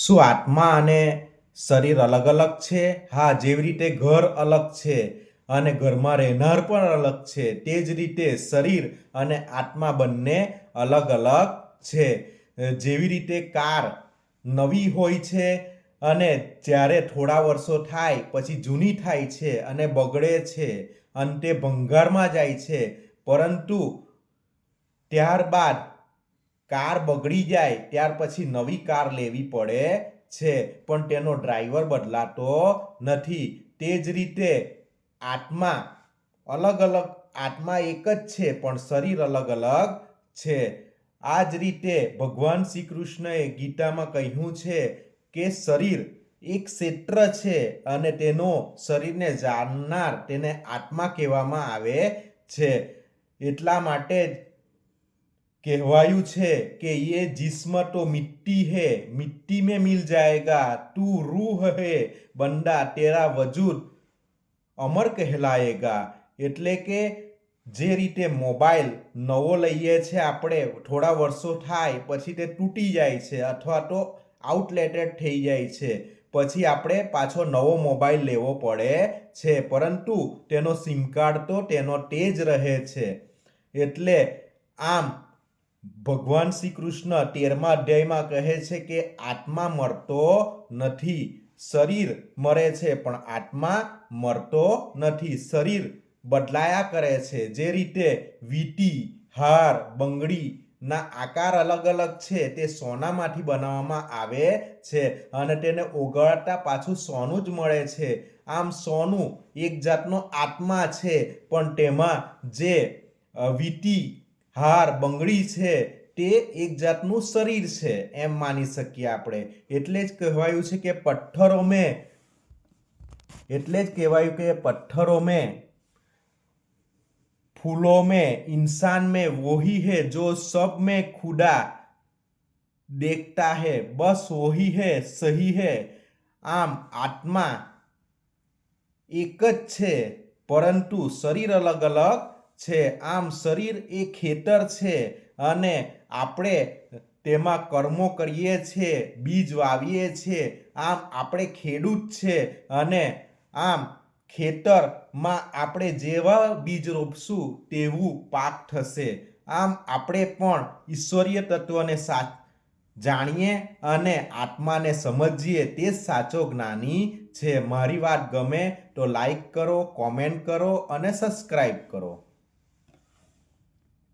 શું આત્મા અને શરીર અલગ અલગ છે? હા, જેવી રીતે ઘર અલગ છે અને ઘરમાં રહેનાર પણ અલગ છે, તે જ રીતે શરીર અને આત્મા બંને અલગ અલગ છે. જેવી રીતે કાર નવી હોય છે અને જ્યારે થોડા વર્ષો થાય પછી જૂની થાય છે અને બગડે છે, અંતે ભંગારમાં જાય છે. પરંતુ ત્યારબાદ કાર બગડી જાય ત્યાર પછી નવી કાર લેવી પડે છે, પણ તેનો ડ્રાઈવર બદલાતો નથી. તે જ રીતે આત્મા અલગ અલગ, આત્મા એક જ છે પણ શરીર અલગ અલગ છે. આ જ રીતે ભગવાન શ્રી કૃષ્ણએ ગીતામાં કહ્યું છે કે શરીર એક ક્ષેત્ર છે અને તેનો શરીરને જાણનાર તેને આત્મા કહેવામાં આવે છે. એટલા માટે જ कहवायु छे कि ये जिस्म तो मिट्टी है, मिट्टी में मिल जाएगा, तू रूह है बंदा, तेरा वजूद अमर कहलाएगा. એટલે કે જે રીતે મોબાઈલ નવો લઈએ છે આપણે, થોડા વર્ષો થાય પછી તે તૂટી જાય છે અથવા તો આઉટલેટેડ થઈ જાય છે, પછી આપણે પાછો નવો મોબાઈલ લેવો પડે છે, પરંતુ તેનો સિમ કાર્ડ તો તેનો તે જ રહે છે. એટલે આમ ભગવાન શ્રી કૃષ્ણ 13મા અધ્યાયમાં કહે છે કે આત્મા મરતો નથી, શરીર મરે છે પણ આત્મા મરતો નથી. શરીર બદલાયા કરે છે. જે રીતે વીંટી, હાર, બંગડીના આકાર અલગ અલગ છે, તે સોનામાંથી બનાવવામાં આવે છે અને તેને ઓગાળતા પાછું સોનું જ મળે છે. આમ સોનું એક જાતનો આત્મા છે, પણ તેમાં જે વીંટી, હાર, બંગડી છે તે એક જાતનું શરીર છે, એમ માની શકીએ આપણે. એટલે જ કહેવાયું છે કે પથ્થરો में फूलों में इंसान में वही है जो सब में खुदा देखता है, बस वही है सही है. આમ આત્મા એક જ છે પરંતુ શરીર અલગ અલગ છે. આમ શરીર એ ખેતર છે અને આપણે તેમાં કર્મો કરીએ છીએ, બીજ વાવીએ છીએ. આમ આપણે ખેડૂત છે અને આમ ખેતરમાં આપણે જેવા બીજ રોપશું તેવું પાક થશે. આમ આપણે પણ ઈશ્વરીય તત્વને જાણીએ અને આત્માને સમજીએ, તે જ સાચો જ્ઞાની છે. મારી વાત ગમે તો લાઈક કરો, કોમેન્ટ કરો અને સબસ્ક્રાઈબ કરો.